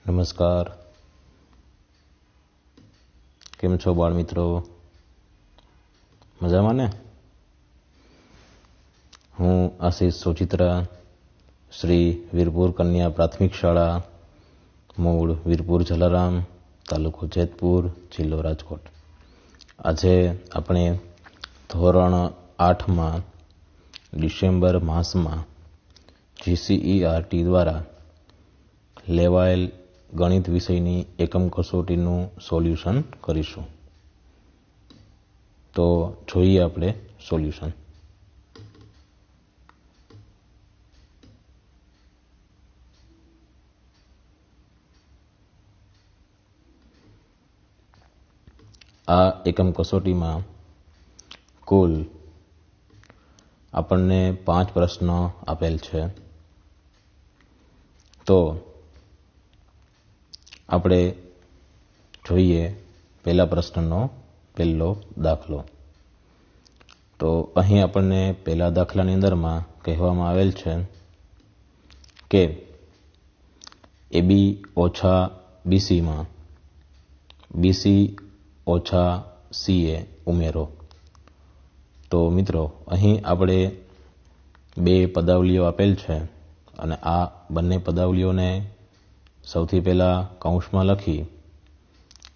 નમસ્કાર. કેમ છો બાળ મિત્રો? મજામાં ને? હું આશીષ સોચિત્રા, શ્રી વીરપુર કન્યા પ્રાથમિક શાળા, મૂળ વીરપુર જલારામ, તાલુકો જેતપુર, જિલ્લો રાજકોટ. આજે આપણે ધોરણ 8માં ડિસેમ્બર માસમાં GCERT દ્વારા લેવાયેલ ગણિત વિષયની એકમ કસોટીનું સોલ્યુશન કરીશું. તો જોઈએ આપણે સોલ્યુશન. આ એકમ કસોટીમાં કુલ આપણને 5 પ્રશ્નો આપેલ છે. તો આપણે જોઈએ પહેલા પ્રશ્નનો પહેલો દાખલો. તો અહીં આપણને પહેલા દાખલાની અંદરમાં કહેવામાં આવેલ છે કે AB ઓછા BCમાં BC ઓછા CA ઉમેરો. તો મિત્રો અહીં આપણે બે પદાવલીઓ આપેલ છે અને આ બંને પદાવલીઓને સૌથી પહેલા કૌંસમાં લખી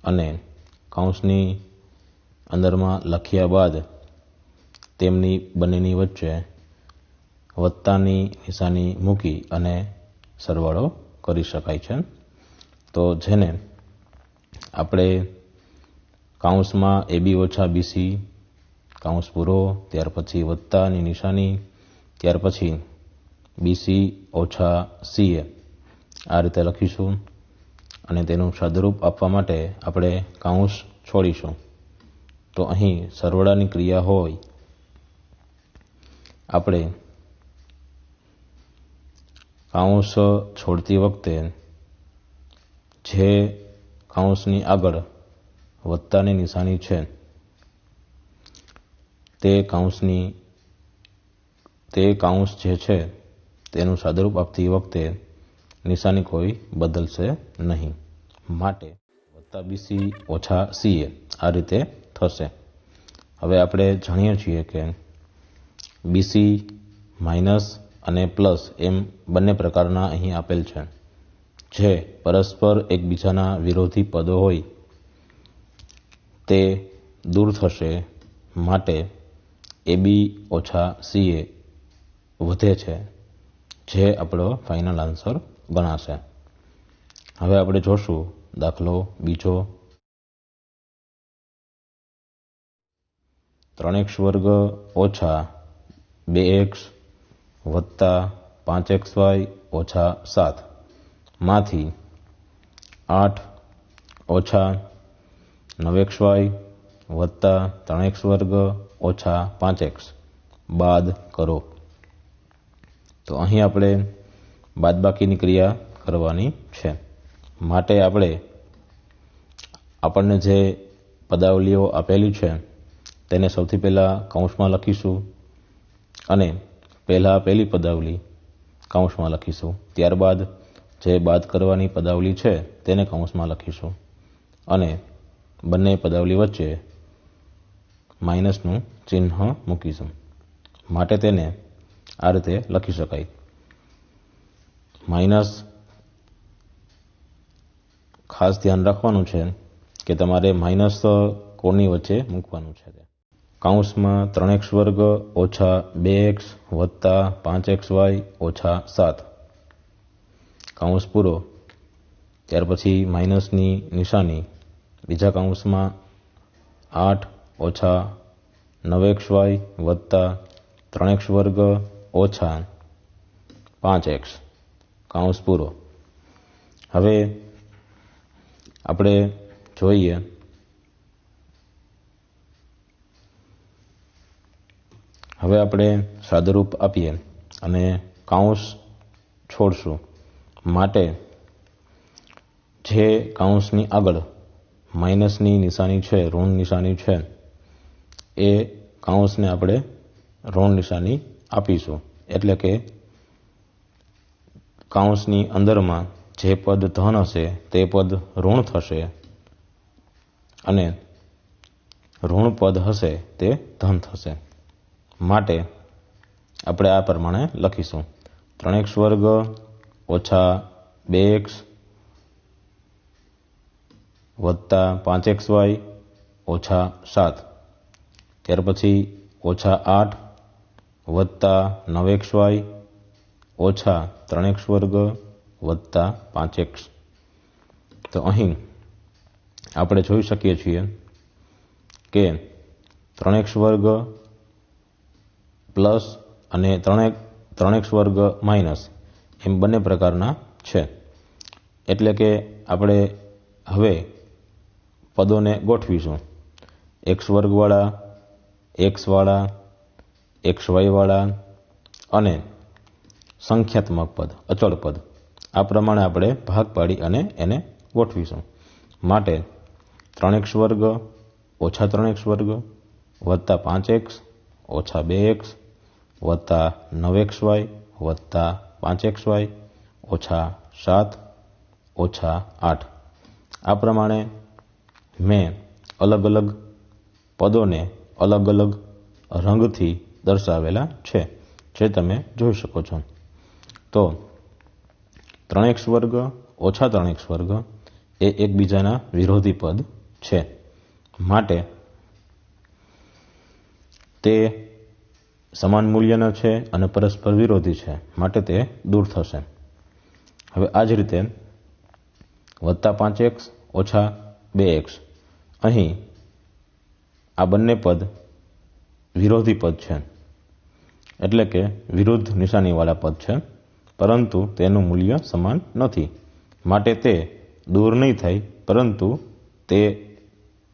અને કૌંસની અંદરમાં લખ્યા બાદ તેમની બંનેની વચ્ચે વત્તાની નિશાની મૂકી અને સરવાળો કરી શકાય છે. તો જેને આપણે કૌંસમાં AB ઓછા BC કૌંસ પૂરો, ત્યાર પછી વત્તાની નિશાની, ત્યાર પછી BC ઓછા CA આ રીતે લખીશું અને તેનું સાદુરૂપ આપવા માટે આપણે કૌંસ છોડીશું. તો અહીં સરવાળાની ક્રિયા હોય આપણે કૌંસ છોડતી વખતે જે કૌંસની આગળ વત્તાની નિશાની છે તે કૌંસ જે છે તેનું સાદુરૂપ આપતી વખતે નિશાની કોઈ બદલશે નહીં. માટે +BC ઓછા CA આ રીતે થશે. હવે આપણે જાણીએ છીએ કે BC માઇનસ અને પ્લસ એમ બંને પ્રકારના અહીં આપેલ છે, જે પરસ્પર એકબીજાના વિરોધી પદો હોય તે દૂર થશે. માટે AB ઓછા CA વધે છે, જે આપણો ફાઇનલ આન્સર ગણાશે. હવે આપણે જોશું દાખલો બીજો. 3x વર્ગ ઓછા 2x વત્તા 5xy ઓછા 7 માંથી 8 ઓછા 9xy વત્તા 3x વર્ગ ઓછા 5x બાદ કરો. તો અહીં આપણે બાદબાકીની ક્રિયા કરવાની છે. માટે આપણને જે પદાવલીઓ આપેલી છે તેને સૌથી પહેલા કૌંસમાં લખીશું અને પહેલી પદાવલી કૌંસમાં લખીશું. ત્યારબાદ જે બાદ કરવાની પદાવલી છે તેને કૌંસમાં લખીશું અને બંને પદાવલી વચ્ચે માઇનસનું ચિહ્ન મૂકીશું. માટે તેને આ રીતે લખી શકાય. માઇનસ ખાસ ધ્યાન રાખવાનું છે કે તમારે માઇનસ કોની વચ્ચે મૂકવાનું છે. કૌંસમાં 3x વર્ગ ઓછા 2x વત્તા 5xy ઓછા 7 કૌંસ પૂરો, ત્યાર પછી માઇનસની નિશાની, બીજા કૌંસમાં 8 ઓછા 9xy વત્તા 3x વર્ગ ઓછા 5x કૌંસ પૂરો. હવે આપણે જોઈએ સાદુરૂપ આપીએ અને કૌંસ છોડશું. માટે જે કૌંસની આગળ માઇનસની નિશાની છે, ઋણ નિશાની છે, એ કૌંસને આપણે ઋણ નિશાની આપીશું. એટલે કે કૌંસની અંદરમાં જે પદ ધન હશે તે પદ ઋણ થશે અને ઋણ પદ હશે તે ધન થશે. માટે આપણે આ પ્રમાણે લખીશું 3x વર્ગ ઓછા 2x વત્તા 5xy ઓછા 7. ત્યાર પછી ઓછા 8 વત્તા 9xy ઓછા 3x વર્ગ વત્તા 5x. તો અહીં આપણે જોઈ શકીએ છીએ કે 3x વર્ગ પ્લસ અને 3x વર્ગ માઇનસ એમ બંને પ્રકારના છે. એટલે કે આપણે હવે પદોને ગોઠવીશું x વર્ગવાળા, x વાળા, xy વાળા અને સંખ્યાત્મક પદ, અચળ પદ. આ પ્રમાણે આપણે ભાગ પાડી અને એને ગોઠવીશું. માટે 3x વર્ગ ઓછા 3x વર્ગ વત્તા 5x ઓછા 2x વત્તા 9xy વત્તા 5xy ઓછા 7 ઓછા 8. આ પ્રમાણે મેં અલગ અલગ પદોને અલગ અલગ રંગથી દર્શાવેલા છે, જે તમે જોઈ શકો છો. તો 3x વર્ગ ઓછા 3x વર્ગ એ એકબીજાના વિરોધી પદ છે. માટે તે સમાન મૂલ્યના છે અને પરસ્પર વિરોધી છે, માટે તે દૂર થશે. હવે આ જ રીતે વત્તા 5x ઓછા 2x, અહીં આ બંને પદ વિરોધી પદ છે, એટલે કે વિરુદ્ધ નિશાનીવાળા પદ છે, પરંતુ તેનું મૂલ્ય સમાન નથી. માટે તે દૂર નહીં થાય, પરંતુ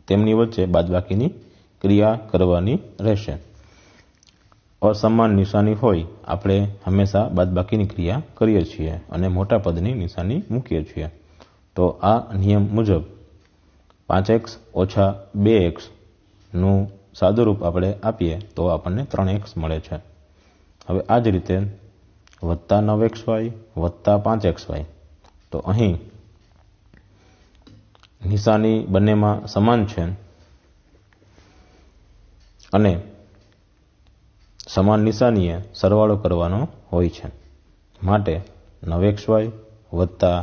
તેમની વચ્ચે બાદબાકીની ક્રિયા કરવાની રહેશે. અસમાન નિશાની હોય આપણે હંમેશા બાદબાકીની ક્રિયા કરીએ છીએ અને મોટા પદની નિશાની મૂકીએ છીએ. તો આ નિયમ મુજબ 5x ઓછા 2x નું સાદુરૂપ આપણે આપીએ તો આપણને 3x મળે છે. હવે આ જ રીતે વત્તા 9xy વત્તા 5xy, તો અહીં નિશાની બંનેમાં સમાન છે અને સમાન નિશાનીએ સરવાળો કરવાનો હોય છે. માટે 9xy વત્તા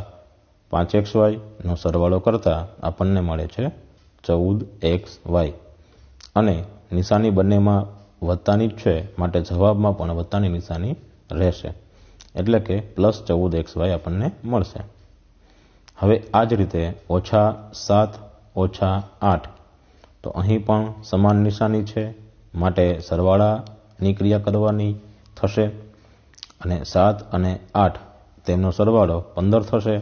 5xy નો સરવાળો કરતા આપણને મળે છે 14xy. અને નિશાની બંનેમાં વત્તાની જ છે, માટે જવાબમાં પણ વત્તાની નિશાની રહેશે, એટલે કે પ્લસ 14xy આપણને મળશે. હવે આ જ રીતે ઓછા 7 ઓછા 8, તો અહીં પણ સમાન નિશાની છે, માટે સરવાળાની ક્રિયા કરવાની થશે અને 7 અને 8 તેમનો સરવાળો 15 થશે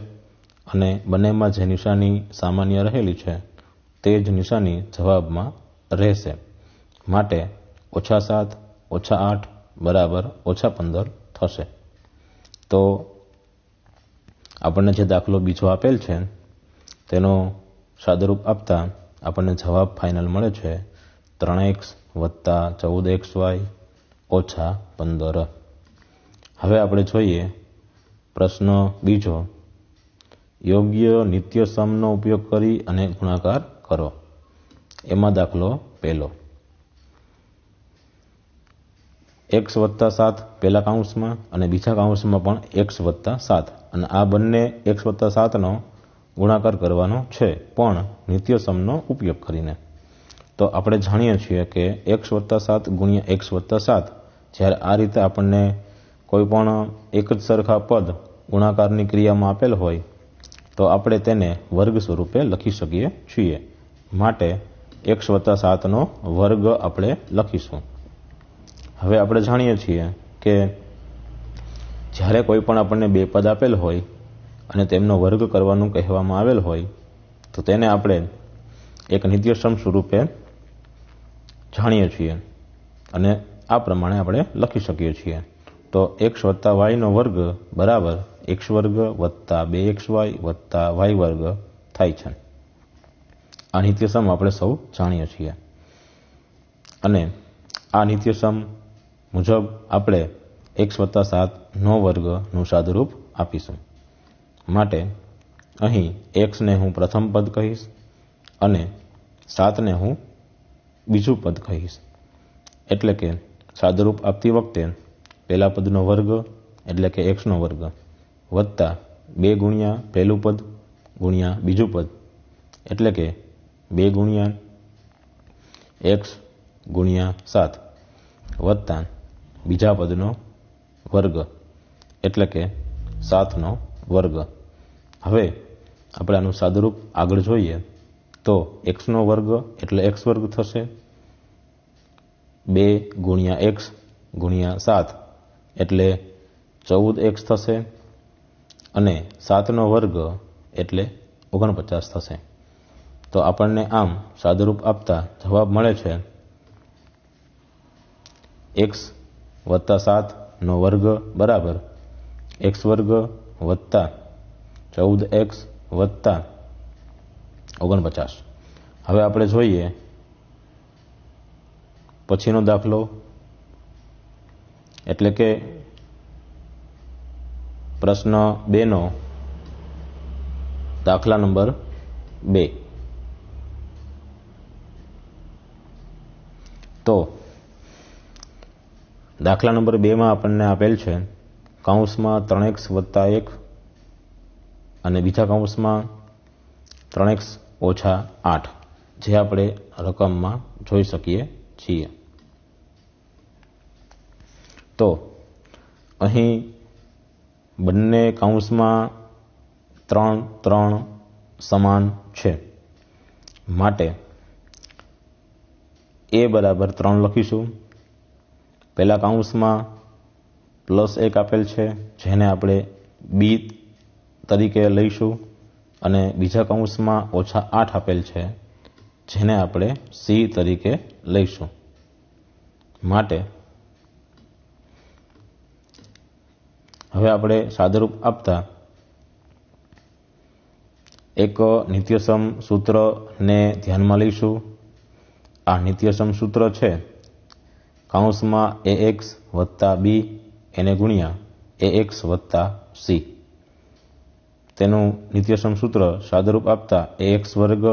અને બંનેમાં જે નિશાની સામાન્ય રહેલી છે તે જ નિશાની જવાબમાં રહેશે. માટે ઓછા 7 ઓછા 8 બરાબર ઓછા 15 થશે. તો આપણને જે દાખલો બીજો આપેલ છે તેનો સાદુરૂપ આપતા આપણને જવાબ ફાઇનલ મળે છે 3x વત્તા 14xy ઓછા 15. હવે આપણે જોઈએ પ્રશ્ન બીજો. યોગ્ય નિત્યસમનો ઉપયોગ કરી અને ગુણાકાર કરો. એમાં દાખલો પહેલો. x વત્તા 7 પહેલા કાઉન્સમાં અને બીજા કાઉન્સમાં પણ x વત્તા 7, અને આ બંને x વત્તા 7નો ગુણાકાર કરવાનો છે, પણ નિત્યસમનો ઉપયોગ કરીને. તો આપણે જાણીએ છીએ કે x વત્તા 7 ગુણ્યા x વત્તા 7, જ્યારે આ રીતે આપણને કોઈ પણ એક જ સરખા પદ ગુણાકારની ક્રિયામાં આપેલ હોય તો આપણે તેને વર્ગ સ્વરૂપે લખી શકીએ છીએ. માટે x વત્તા 7નો વર્ગ આપણે લખીશું. હવે આપણે જાણીએ છીએ કે જ્યારે કોઈ પણ આપણને બે પદ આપેલ હોય અને તેમનો વર્ગ કરવાનું કહેવામાં આવેલ હોય તો તેને આપણે એક નિત્યસમ સ્વરૂપે જાણીએ છીએ અને આ પ્રમાણે આપણે લખી શકીએ છીએ. તો x વત્તા y નો વર્ગ બરાબર x વર્ગ વત્તા 2xy વત્તા y વર્ગ થાય છે. આ નિત્યસમ આપણે સૌ જાણીએ છીએ અને આ નિત્યસમ મુજબ આપણે x વત્તા 7 નો વર્ગનું સાદુરૂપ આપીશું. માટે અહીં x ને હું પ્રથમ પદ કહીશ અને 7 ને હું બીજું પદ કહીશ. એટલે કે સાદુરૂપ આપતી વખતે પહેલા પદનો વર્ગ એટલે કે x નો વર્ગ વત્તા 2 ગુણ્યા પહેલું પદ ગુણ્યા બીજું પદ એટલે કે 2 ગુણ્યા x ગુણ્યા 7 વત્તા બીજા પદનો વર્ગ એટલે કે 7 નો વર્ગ. હવે આપણે આનું સાદુરૂપ આગળ જોઈએ તો x નો વર્ગ એટલે x વર્ગ થશે, 2 ગુણ્યા x ગુણ્યા 7 એટલે 14x થશે અને 7 નો વર્ગ એટલે 49 થશે. તો આપણને આમ સાદુરૂપ આપતા જવાબ મળે છે x વત્તા 7 નો વર્ગ બરાબર x વર્ગ વત્તા 14x વત્તા 49. હવે આપણે જોઈએ પછીનો દાખલો એટલે કે પ્રશ્ન 2 નો દાખલા નંબર 2. તો દાખલા નંબર 2 માં આપણને આપેલ છે કૌંસમાં 3x વત્તા 1 અને બીજા કૌંસમાં 3x ઓછા 8 જે આપણે રકમમાં જોઈ શકીએ છીએ. તો અહીં બંને કૌંસમાં 3 3 સમાન છે માટે a બરાબર 3 લખીશું. પહેલા કૌંસમાં +1 આપેલ છે જેને આપણે b તરીકે લઈશું અને બીજા કૌંસમાં -8 આપેલ છે જેને આપણે c તરીકે લઈશું. માટે હવે આપણે સાદુરૂપ આપતા એક નિત્યસમ સૂત્રને ધ્યાનમાં લઈશું. આ નિત્યસમ સૂત્ર છે કૌંસમાં ax વત્તા b એને ગુણ્યા ax વત્તા c. તેનું નિત્યસમ સૂત્ર સાદુરૂપ આપતા ax વર્ગ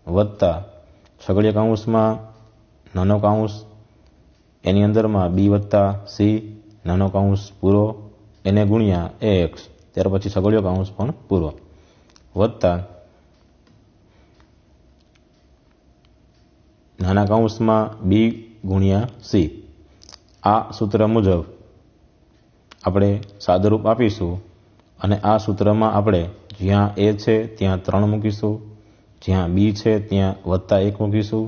વત્તા છગડીયા કૌંસમાં નાનો કૌંસ એની અંદરમાં b વત્તા c નાનો કૌંસ પૂરો એને ગુણ્યા ax ત્યાર પછી છગડીયો કૌંસ પણ પૂરો વત્તા નાના કૌંસમાં b ગુણ્યા c. આ સૂત્ર મુજબ આપણે સાદુરૂપ આપીશું અને આ સૂત્રમાં આપણે જ્યાં a છે ત્યાં 3 મૂકીશું, જ્યાં b છે ત્યાં +1 મૂકીશું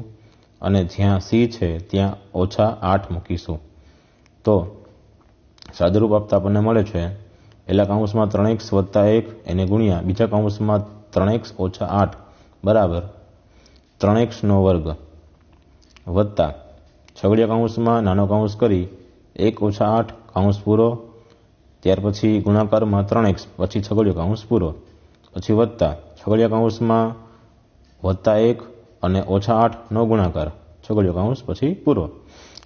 અને જ્યાં c છે ત્યાં -8 મૂકીશું. તો સાદુરૂપ આપતા આપણને મળે છે પહેલા કૌંસમાં 3x વત્તા 1 એને ગુણ્યા બીજા કૌંસમાં 3x ઓછા 8 બરાબર 3x નો વર્ગ વત્તા છગડીયા કૌંસમાં નાનો કૌંસ કરી 1 ઓછા 8 કૌંસ પૂરો ત્યાર પછી ગુણાકારમાં 3x પછી છગડીયો કૌંસ પૂરો પછી વત્તા છગડીયા કૌંસમાં +1 અને -8 નો ગુણાકાર છગડીયો કૌંસ પછી પૂરો.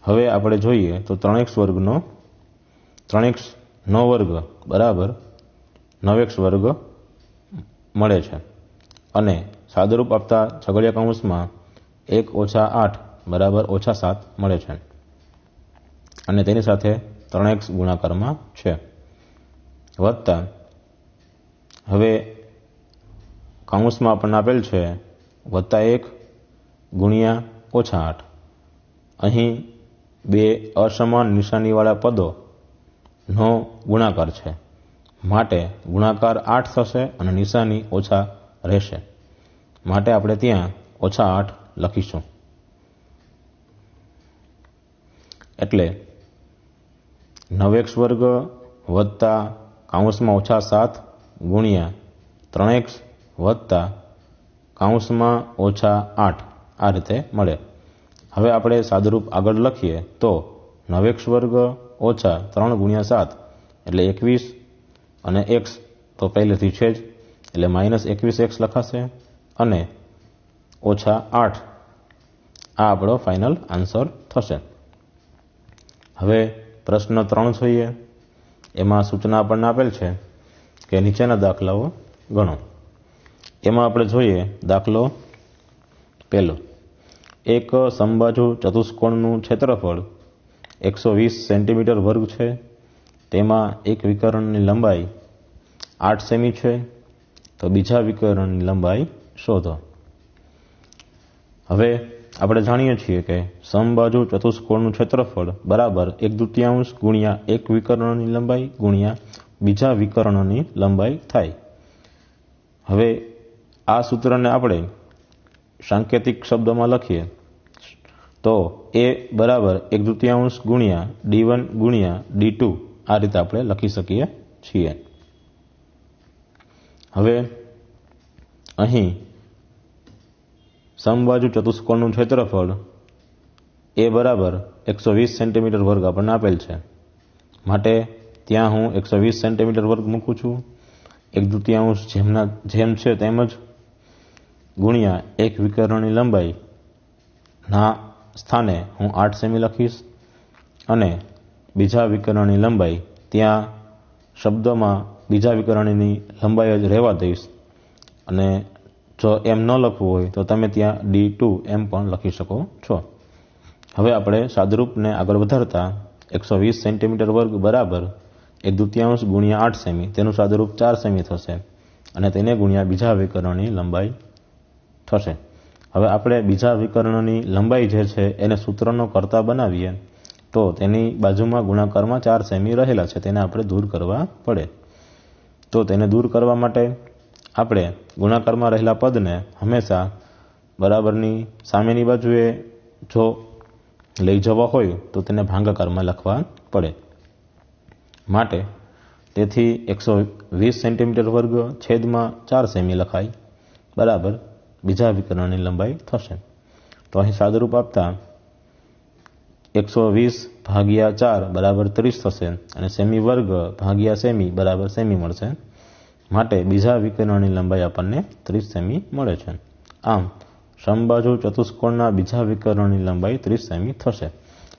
હવે આપણે જોઈએ તો 3x નો વર્ગ બરાબર 9x વર્ગ મળે છે અને સાદુરૂપ આપતા છગડીયા કૌંસમાં 1 ઓછા 8 બરાબર -7 મળે છે અને તેની સાથે 3x ગુણાકારમાં છે વત્તા હવે કૌંસમાં આપણને આપેલ છે +1 ગુણ્યા -8. અહીં બે અસમાન નિશાનીવાળા પદો નો ગુણાકાર છે માટે ગુણાકાર 8 થશે અને નિશાની ઓછા રહેશે માટે આપણે ત્યાં -8 લખીશું. એટલે 9x વર્ગ વત્તા કૌંસમાં -7 ગુણ્યા 3x વત્તા કૌંસમાં -8 આ રીતે મળે. હવે આપણે સાદુરૂપ આગળ લખીએ તો 9x વર્ગ ઓછા 3 ગુણ્યા 7 એટલે 21 અને x તો પહેલેથી છે જ એટલે -21x લખાશે અને -8 આ આપણો ફાઇનલ આન્સર થશે. હવે પ્રશ્ન 3 જોઈએ. એમાં સૂચના આપણને આપેલ છે કે નીચેના દાખલાઓ ગણો. એમાં આપણે જોઈએ દાખલો પહેલો. એક સમબાજુ ચતુષ્કોણનું ક્ષેત્રફળ 120 સેન્ટીમીટર વર્ગ છે. તેમાં એક વિકર્ણની લંબાઈ 8 સેમી છે. તો બીજા વિકર્ણની લંબાઈ શોધો. હવે આપણે જાણીએ છીએ કે સમબાજુ ચતુષ્કોણનું ક્ષેત્રફળ બરાબર 1/2 ગુણ્યા એક વિકર્ણની લંબાઈ ગુણ્યા બીજા વિકર્ણની લંબાઈ થાય. હવે આ સૂત્રને આપણે સાંકેતિક શબ્દમાં લખીએ તો a બરાબર 1/2 ગુણ્યા d1 ગુણ્યા d2 આ રીતે આપણે લખી શકીએ છીએ. હવે અહીં સમબાજુ ચતુષ્કોણનું ક્ષેત્રફળ a બરાબર 120 સેન્ટીમીટર વર્ગ આપણને આપેલ છે. માટે ત્યાં હું 120 સેન્ટીમીટર વર્ગ મૂકું છું. 1/2 જેમ છે તેમ જ ગુણ્યા એક વિકર્ણની લંબાઈ ના સ્થાને હું 8 સેમી લખીશ અને બીજા વિકર્ણની લંબાઈ ત્યાં શબ્દમાં બીજા વિકર્ણની લંબાઈ જ રહેવા દઈશ અને જો એમ ન લખવું હોય તો તમે ત્યાં d2 એમ પણ લખી શકો છો. હવે આપણે સાદરૂપને આગળ વધારતા 120 સેન્ટીમીટર વર્ગ બરાબર 1/2 ગુણ્યા 8 સેમી તેનું સાદરૂપ 4 સેમી થશે અને તેને ગુણ્યા બીજા વિકર્ણની લંબાઈ થશે. હવે આપણે બીજા વિકર્ણની લંબાઈ જે છે એને સૂત્રનો કરતા બનાવીએ તો તેની બાજુમાં ગુણાકારમાં 4 સેમી રહેલા છે તેને આપણે દૂર કરવા પડે. તો તેને દૂર કરવા માટે આપણે ગુણાકારમાં રહેલા પદને હંમેશા બરાબરની સામેની બાજુએ જો લઈ જવા હોય તો તેને ભાગાકારમાં લખવા પડે. માટે તેથી 120 સેન્ટીમીટર વર્ગ છેદમાં 4 સેમી લખાય બરાબર બીજા વિકર્ણની લંબાઈ થશે. તો અહીં સાદરૂપ આપતા 120 ભાગ્યા 4 બરાબર 30 થશે અને સેમી વર્ગ ભાગ્યા સેમી બરાબર સેમી મળશે. માટે બીજા વિકર્ણની લંબાઈ આપણને 30 સેમી મળે છે. આમ સમબાજુ ચતુષ્કોણના બીજા વિકર્ણની લંબાઈ 30 સેમી થશે.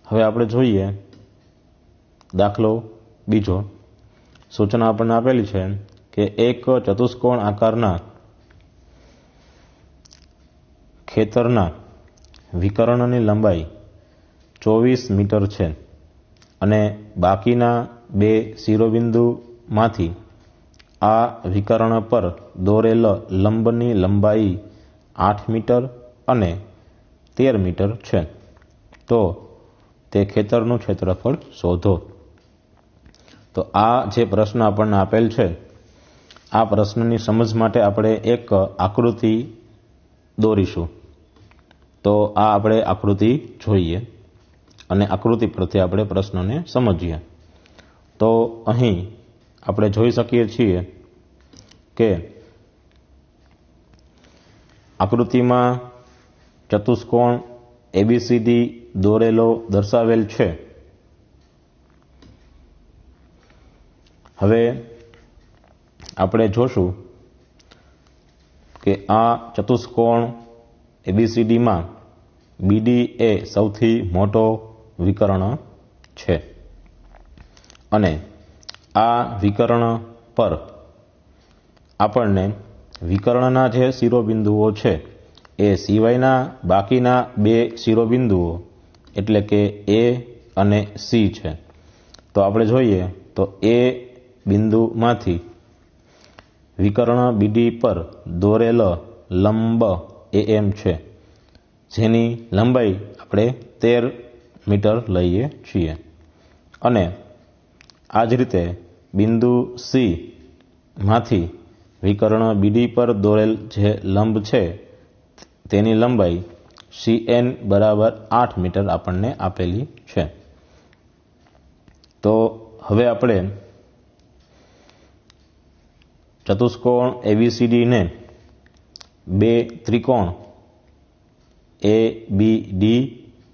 હવે આપણે જોઈએ દાખલો બીજો. સૂચના આપણને આપેલી છે કે એક ચતુષ્કોણ આકારના ખેતરના વિકર્ણની લંબાઈ 24 મીટર છે અને બાકીના બે શિરોબિંદુમાંથી આ વિકર્ણ પર દોરેલ લંબની લંબાઈ 8 મીટર અને 13 મીટર છે. તો તે ખેતરનું ક્ષેત્રફળ શોધો. તો આ જે પ્રશ્ન આપણને આપેલ છે આ પ્રશ્નની સમજ માટે આપણે એક આકૃતિ દોરીશું. તો આ આપણે આકૃતિ જોઈએ અને આકૃતિ પરથી આપણે પ્રશ્નને સમજીએ. તો અહીં આપણે જોઈ શકીએ છીએ કે આકૃતિમાં ચતુષ્કોણ ABCD દોરેલો દર્શાવેલ છે. હવે આપણે જોશું કે આ ચતુષ્કોણ ABCDમાં BD એ સૌથી મોટો વિકર્ણ છે અને આ વિકર્ણ પર આપણને વિકર્ણના જે શિરોબિંદુઓ છે એ સિવાયના બાકીના બે શિરોબિંદુઓ એટલે કે A અને C છે. તો આપણે જોઈએ તો A બિંદુમાંથી વિકર્ણ BD પર દોરેલ લંબ AM છે જેની લંબાઈ આપણે 13 મીટર લઈએ છીએ અને આ જ રીતે બિંદુ C માંથી વિકર્ણ BD પર દોરેલ જે લંબ છે તેની લંબાઈ CN બરાબર 8 મીટર આપણને આપેલી છે. તો હવે આપણે ચતુષ્કોણ ABCD ને બે ત્રિકોણ ABD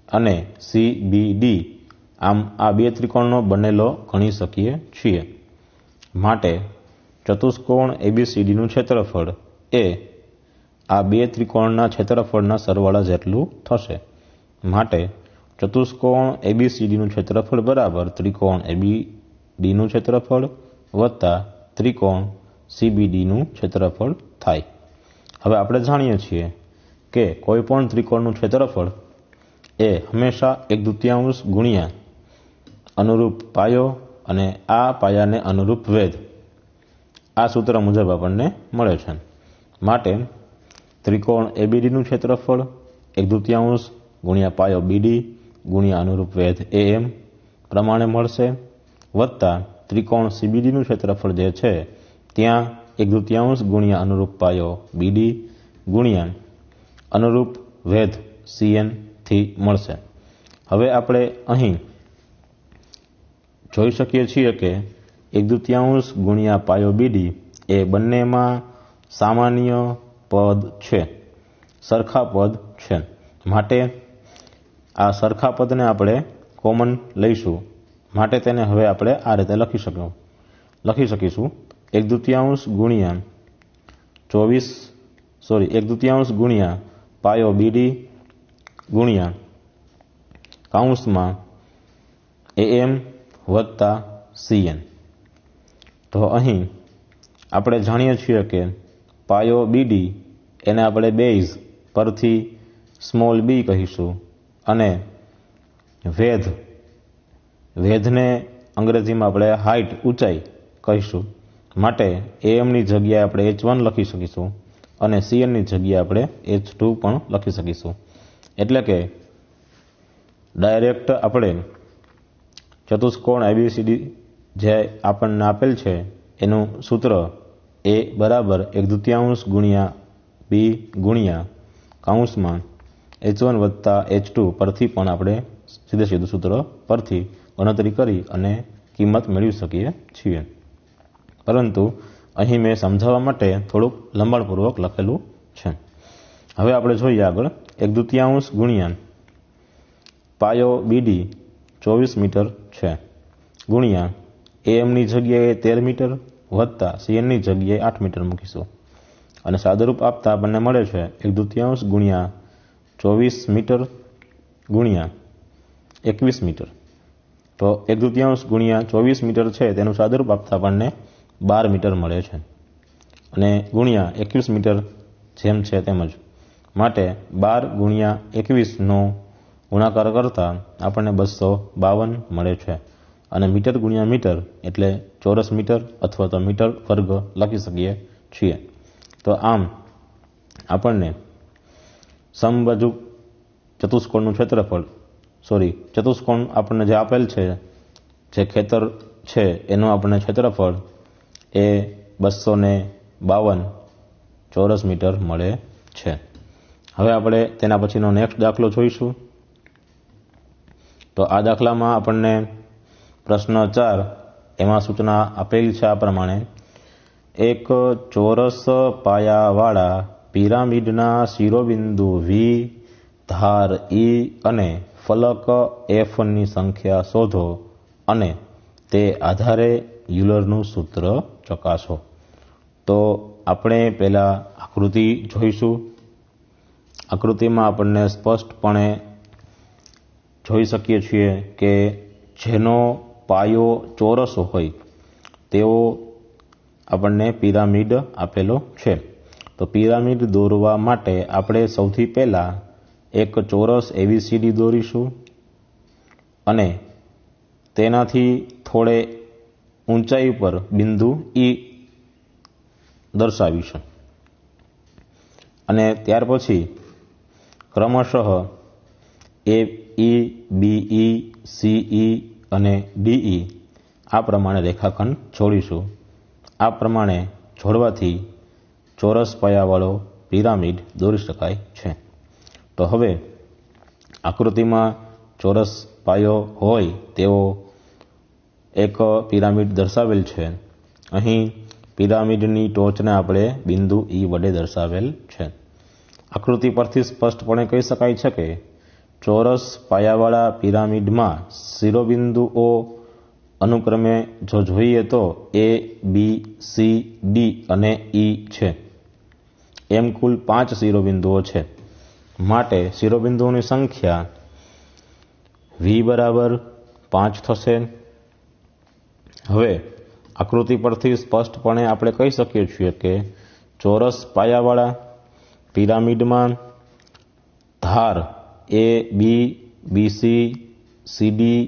અને CBD આમ આ બે ત્રિકોણનો બનેલો ગણી શકીએ છીએ. માટે ચતુષ્કોણ ABCDનું ક્ષેત્રફળ એ આ બે ત્રિકોણના ક્ષેત્રફળના સરવાળા જેટલું થશે. માટે ચતુષ્કોણ ABCDનું ક્ષેત્રફળ બરાબર ત્રિકોણ ABDનું ક્ષેત્રફળ વત્તા ત્રિકોણ CBDનું ક્ષેત્રફળ થાય। હવે આપણે જાણીએ છીએ કે કોઈ પણ ત્રિકોણનું ક્ષેત્રફળ એ હંમેશા 1/2 ગુણ્યા અનુરૂપ પાયો અને આ પાયાને અનુરૂપ વેધ આ સૂત્ર મુજબ આપણને મળે છે। માટે ત્રિકોણ ABDનું ક્ષેત્રફળ 1/2 ગુણ્યા પાયો BD ગુણ્યા અનુરૂપ વેધ AM પ્રમાણે મળશે, વત્તા ત્રિકોણ CBDનું ક્ષેત્રફળ જે છે ત્યાં 1/2 ગુણ્યા અનુરૂપ પાયો BD ગુણ્યા અનુરૂપ વેધ CN થી મળશે। હવે આપણે અહીં જોઈ શકીએ છીએ કે 1/2 ગુણ્યા પાયો BD એ બંનેમાં સામાન્ય પદ છે, સરખા પદ છે। માટે આ સરખા પદને આપણે કોમન લઈશું, માટે તેને હવે આપણે આ રીતે લખી શકીશું 1/2 ગુણ્યા પાયો BD ગુણ્યા કૌંસમાં AM વત્તા CN। તો અહીં આપણે જાણીએ છીએ કે પાયો BD એને આપણે બેઝ પરથી સ્મોલ b કહીશું અને વેધને અંગ્રેજીમાં આપણે હાઇટ ઊંચાઈ કહીશું। માટે AM ની જગ્યાએ આપણે H1 લખી શકીશું અને CN ની જગ્યાએ આપણે H2 પણ લખી શકીશું। એટલે કે ડાયરેક્ટ આપણે ચતુષ્કોણ ABCD જે આપણને આપેલ છે એનું સૂત્ર A બરાબર 1/2 ગુણ્યા B ગુણ્યા કૌંસમાં H1 વત્તા H2 પરથી પણ આપણે સીધું સૂત્ર પરથી ગણતરી કરી અને કિંમત મેળવી શકીએ છીએ। પરંતુ અહીં મેં સમજાવવા માટે થોડુંક લંબાણપૂર્વક લખેલું છે। હવે આપણે જોઈએ આગળ 1/2 ગુણ્યા પાયો BD 24 મીટર છે ગુણ્યા AM ની જગ્યાએ 13 મીટર વત્તા CN ની જગ્યાએ 8 મીટર મૂકીશું અને સાદુરૂપ આપતા આપણને મળે છે 1/2 ગુણ્યા 24 મીટર ગુણ્યા 21 મીટર। તો 1/2 ગુણ્યા 24 મીટર છે તેનું સાદુરૂપ આપતા આપણને 12 મીટર મળે છે અને ગુણ્યા 21 મીટર જેમ છે તેમજ, માટે 12 ગુણ્યા 21નો ગુણાકાર કરતા આપણને 252 મળે છે અને મીટર ગુણ્યા મીટર એટલે ચોરસ મીટર અથવા તો મીટર વર્ગ લખી શકીએ છીએ। તો આમ આપણને સમબાજુ ચતુષ્કોણનું ચતુષ્કોણ આપણને જે આપેલ છે, જે ખેતર છે એનું આપણને ક્ષેત્રફળ એ 252 ચોરસ મીટર મળે છે। હવે આપણે તેના પછીનો નેક્સ્ટ દાખલો જોઈશું। તો આ દાખલામાં આપણને પ્રશ્ન 4 એમાં સૂચના આપેલી છે આ પ્રમાણે: એક ચોરસ પાયાવાળા પિરામિડના શિરોબિંદુ V, ધાર E અને ફલક F ની સંખ્યા શોધો અને તે આધારે યુલરનું સૂત્ર ચકાસો। તો આપણે પહેલા આકૃતિ જોઈશું। આકૃતિમાં આપણને સ્પષ્ટપણે જોઈ શકીએ છીએ કે જેનો પાયો ચોરસ હોય તેવો આપણને પિરામિડ આપેલો છે। તો પિરામિડ દોરવા માટે આપણે સૌથી પહેલા એક ચોરસ ABCD દોરીશું અને તેનાથી થોડે ઊંચાઈ પર બિંદુ E દર્શાવીશું અને ત્યાર પછી ક્રમશઃ AE, BE, CE અને DE આ પ્રમાણે રેખાખંડ જોડીશું। આ પ્રમાણે જોડવાથી ચોરસ પાયાવાળો પિરામિડ દોરી શકાય છે। તો હવે આકૃતિમાં ચોરસ પાયો હોય તેવો એક પિરામિડ દર્શાવેલ છે। અહીં પિરામિડની ટોચને આપણે બિંદુ E વડે દર્શાવેલ છે। આકૃતિ પરથી સ્પષ્ટપણે કહી શકાય છે કે ચોરસ પાયાવાળા પિરામિડમાં શિરોબિંદુઓ અનુક્રમે જો જોઈએ તો A, B, C, D અને E છે। એમ કુલ 5 શિરોબિંદુઓ છે। માટે શિરોબિંદુઓની સંખ્યા V બરાબર 5 થશે। હવે આકૃતિ પરથી સ્પષ્ટપણે આપણે કહી શકીએ છીએ કે ચોરસ પાયાવાળા પિરામિડમાં ધાર એ બી બીસી સીડી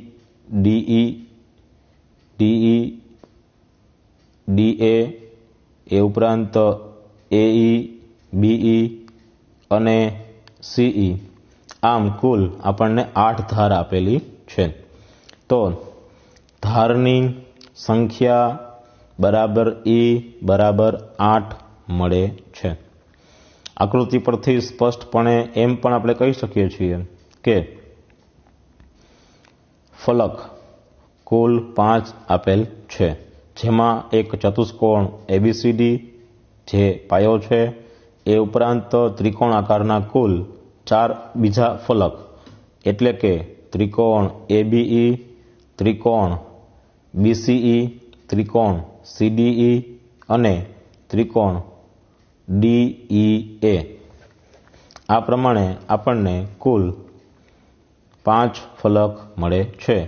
ડીઈ ડીઈ ડીએ એ ઉપરાંત એઈ બીઈ અને સીઈ આમ કુલ આપણને 8 ધાર આપેલી છે. તો ધારની સંખ્યા બરાબર ઈ બરાબર 8 મળે છે. આકૃતિ પરથી સ્પષ્ટપણે એમ પણ આપણે કહી શકીએ છીએ કે ફલક કુલ 5 આપેલ છે, જેમાં એક ચતુષ્કોણ એબીસીડી જે પાયો છે, એ ઉપરાંત ત્રિકોણ આકારના કુલ 4 બીજા ફલક એટલે કે ત્રિકોણ એબીઈ, ત્રિકોણ બીસીઈ, ત્રિકોણ સીડીઈ અને ત્રિકોણ ડીઈએ. આ પ્રમાણે આપણને કુલ 5 ફલક મળે છે.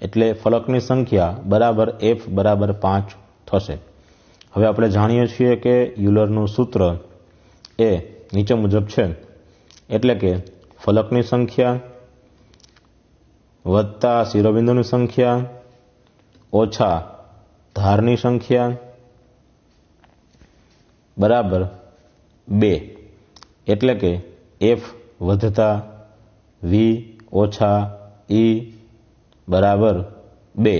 એટલે ફલકની સંખ્યા બરાબર f બરાબર 5 થશે. હવે આપણે જાણીએ છીએ કે યુલરનું સૂત્ર એ નીચે મુજબ છે, એટલે કે ફલકની સંખ્યા વત્તા શિરોબિંદુની સંખ્યા ઓછા ધારની સંખ્યા બરાબર 2. એટલે કે f વધતા v ઓછા e બરાબર 2,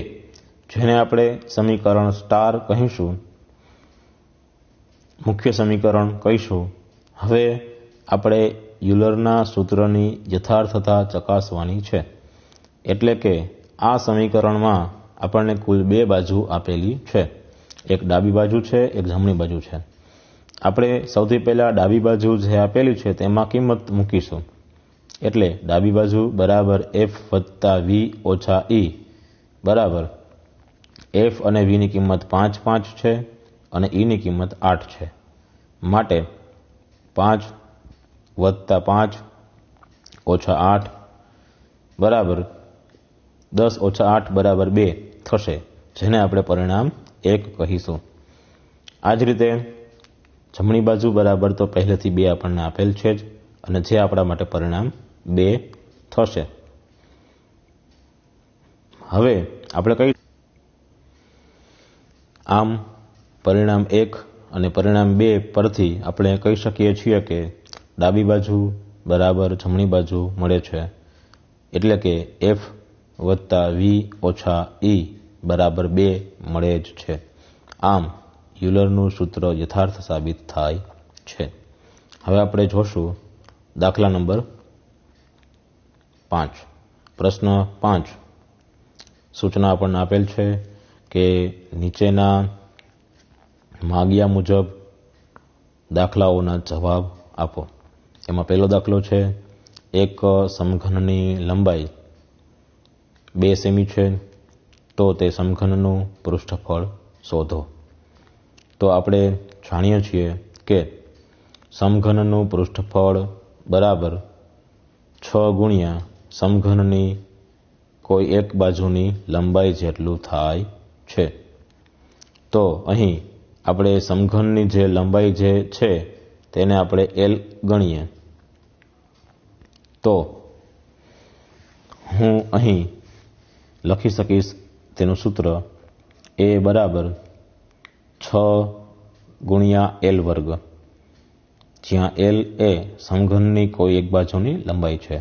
જેને આપણે સમીકરણ સ્ટાર કહીશું, મુખ્ય સમીકરણ કહીશું. હવે આપણે યુલરના સૂત્રની યથાર્થતા ચકાસવાની છે. એટલે કે આ સમીકરણમાં આપણને કુલ 2 બાજુ આપેલી છે, એક ડાબી બાજુ છે, એક જમણી બાજુ છે. આપણે સૌથી પહેલા ડાબી બાજુ જે આપેલી છે તેમાં કિંમત મૂકીશું. એટલે ડાબી બાજુ બરાબર f વત્તા v ઓછા e બરાબર f અને v ની કિંમત 5 5 છે અને e ની કિંમત 8 છે. માટે 5 વત્તા 5 ઓછા 8 બરાબર 10 ઓછા 8 બરાબર 2 થશે, જેને આપણે પરિણામ 1 કહીશું. આ જ રીતે જમણી બાજુ બરાબર તો પહેલેથી 2 આપણને આપેલ છે જ, અને જે આપણા માટે પરિણામ 2 થશે. હવે આપણે કઈ આમ પરિણામ 1 અને પરિણામ 2 પરથી આપણે કહી શકીએ છીએ કે ડાબી બાજુ બરાબર જમણી બાજુ મળે છે, એટલે કે f વત્તા v ઓછા e બરાબર 2 મળે જ છે. આમ યુલરનું સૂત્ર યથાર્થ સાબિત થાય છે. હવે આપણે જોશું દાખલા નંબર 5. પ્રશ્ન 5 સૂચના આપણને આપેલ છે કે નીચેના માગ્યા મુજબ દાખલાઓના જવાબ આપો. એમાં પહેલો દાખલો છે, એક સમઘનની લંબાઈ 2 સેમી છે, તો તે સમઘનનું પૃષ્ઠફળ શોધો. તો આપણે જાણીએ છીએ કે સમઘનનું પૃષ્ઠફળ બરાબર 6 ગુણ્યા સમઘનની કોઈ એક બાજુની લંબાઈ જેટલું થાય છે. તો અહીં આપણે સમઘનની જે લંબાઈ જે છે તેને આપણે L ગણીએ. તો હું અહીં લખી શકીશ તેનું સૂત્ર એ બરાબર 6 ગુણ્યા L વર્ગ, જ્યાં L એ સમઘનની કોઈ એક બાજુની લંબાઈ છે.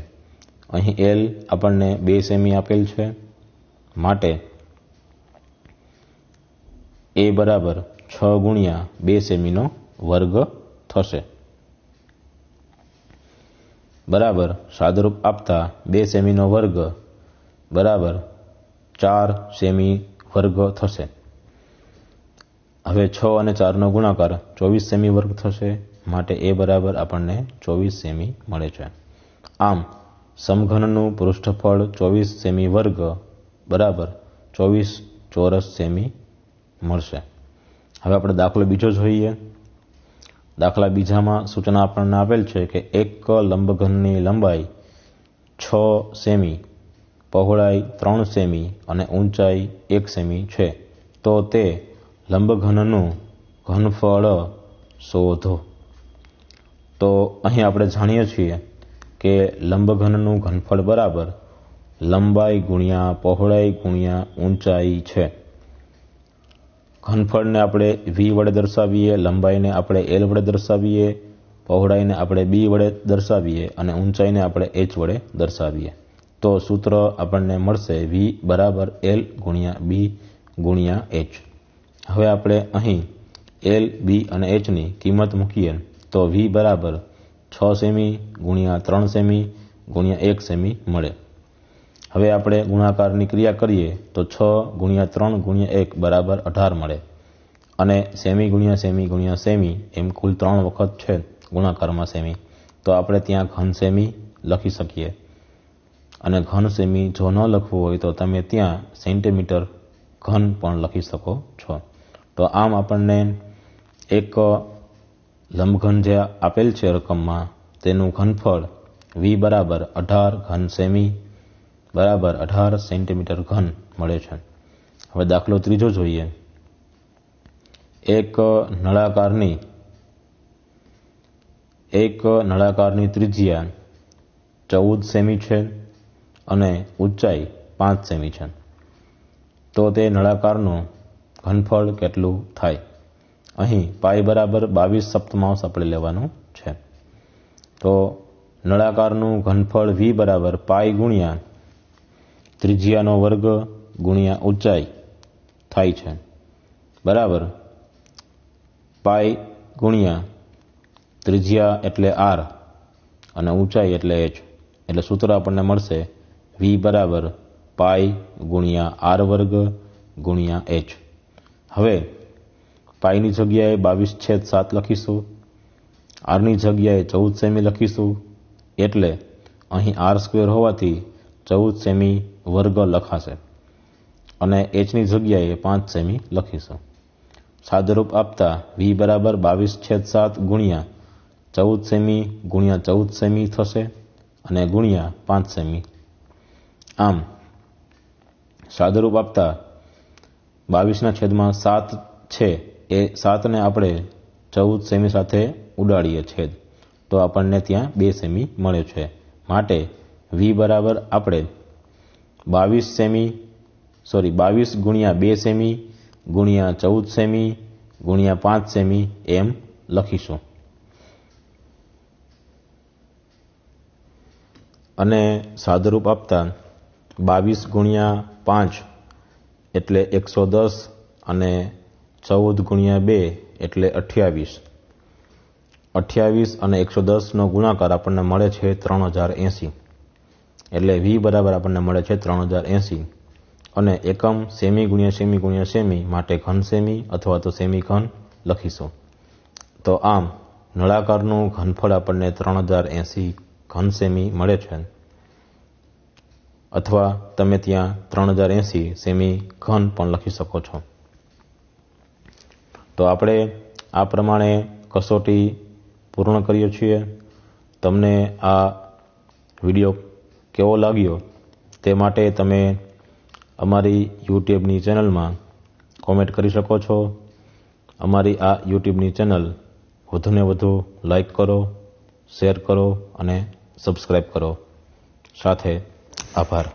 અહીં L આપણને 2 સેમી આપેલ છે, માટે એ બરાબર 6 ગુણ્યા 2 સેમીનો વર્ગ થશે. બરાબર સાદુરૂપ આપતા 2 સેમીનો વર્ગ બરાબર 4 સેમી વર્ગ થશે. હવે 6 અને 4નો ગુણાકાર 24 સેમી વર્ગ થશે, માટે એ બરાબર આપણને 24 સેમી મળે છે. આમ સમઘનનું પૃષ્ઠફળ 24 સેમી વર્ગ બરાબર 24 ચોરસ સેમી મળશે. હવે આપણે દાખલો બીજો જોઈએ. દાખલા બીજામાં સૂચના આપણને આપેલ છે કે એક લંબઘનની લંબાઈ 6 સેમી, પહોળાઈ 3 સેમી અને ઊંચાઈ 1 સેમી છે, તો તે લંબઘનનું ઘનફળ શોધો. તો અહીં આપણે જાણીએ છીએ કે લંબઘનનું ઘનફળ બરાબર લંબાઈ ગુણ્યા પહોળાઈ ગુણ્યા ઊંચાઈ છે. ઘનફળને આપણે v વડે દર્શાવીએ, લંબાઈને આપણે l વડે દર્શાવીએ, પહોળાઈને આપણે b વડે દર્શાવીએ અને ઊંચાઈને આપણે h વડે દર્શાવીએ. તો સૂત્ર આપણને મળશે v બરાબર l ગુણ્યા b ગુણ્યા h. હવે આપણે અહીં l, b અને h ની કિંમત મૂકીએ તો v બરાબર 6 સેમી ગુણ્યા 3 સેમી ગુણ્યા 1 સેમી મળે. હવે આપણે ગુણાકારની ક્રિયા કરીએ તો 6 ગુણ્યા 3 ગુણ્યા 1 બરાબર 18 મળે અને સેમી ગુણ્યા સેમી એમ કુલ 3 વખત છે ગુણાકારમાં સેમી. તો આપણે ત્યાં ઘન સેમી લખી શકીએ અને ઘન સેમી જો ન લખવું હોય તો તમે ત્યાં સેન્ટીમીટર ઘન પણ લખી શકો છો. તો આમ આપણને એક લંબઘન જે આપેલ છે રકમમાં તેનું ઘનફળ v બરાબર 18 ઘન સેમી બરાબર 18 સેન્ટીમીટર ઘન મળે છે. હવે દાખલો ત્રીજો જોઈએ. એક નળાકારની ત્રિજ્યા 14 સેમી છે અને ઊંચાઈ 5 સેમી છે. તો તે નળાકારનું ઘનફળ કેટલું થાય? અહીં પાઈ બરાબર 22 સપ્તમાંશ આપણે લેવાનું છે. તો નળાકારનું ઘનફળ v બરાબર પાઈ ગુણ્યા ત્રિજ્યાનો વર્ગ ગુણ્યા ઊંચાઈ થાય છે બરાબર પાઈ ગુણ્યા ત્રિજ્યા એટલે r અને ઊંચાઈ એટલે h. એટલે સૂત્ર આપણને મળશે v બરાબર પાઈ ગુણ્યા r વર્ગ ગુણ્યા h. હવે પાઈની જગ્યાએ 22/7 લખીશું, આરની જગ્યાએ 14 સેમી લખીશું, એટલે અહીં r² હોવાથી 14 સેમી વર્ગ લખાશે અને hની જગ્યાએ 5 સેમી લખીશું. સાદુરૂપ આપતા v બરાબર 22/7 ગુણ્યા 14 સેમી ગુણ્યા 14 સેમી થશે અને ગુણ્યા 5 સેમી. આમ સાદુરૂપ આપતા 22/7 છે એ 7ને આપણે 14 સેમી સાથે ઉડાડીએ છેદ તો આપણને ત્યાં 2 સેમી મળે છે. માટે v બરાબર આપણે 22 ગુણ્યા 2 સેમી ગુણ્યા 14 સેમી ગુણ્યા 5 સેમી એમ લખીશું. અને સાદુરૂપ આપતા 22 ગુણ્યા 5 એટલે 110 અને 14 ગુણ્યા 2 એટલે 28. 28 અને 110 નો ગુણાકાર આપણને મળે છે 3080. એટલે v બરાબર આપણને મળે છે 3080 અને એકમ સેમી ગુણ્યા સેમી ગુણ્યા સેમી માટે ઘન સેમી અથવા તો સેમી ઘન લખીશું. તો આમ નળાકારનું ઘનફળ આપણને 3080 ઘન સેમી મળે છે અથવા તમે ત્યાં 3080 સેમી ઘન પણ લખી શકો છો. તો આપણે આ પ્રમાણે કસોટી પૂર્ણ કરીએ છીએ. તમને આ વિડીયો કેવો લાગ્યો તે માટે તમે અમારી યુટ્યુબની ચેનલમાં કોમેન્ટ કરી શકો છો. અમારી આ યુટ્યુબની ચેનલ વધુને વધુ લાઈક કરો, શેર કરો અને સબસ્ક્રાઈબ કરો. સાથે આભાર.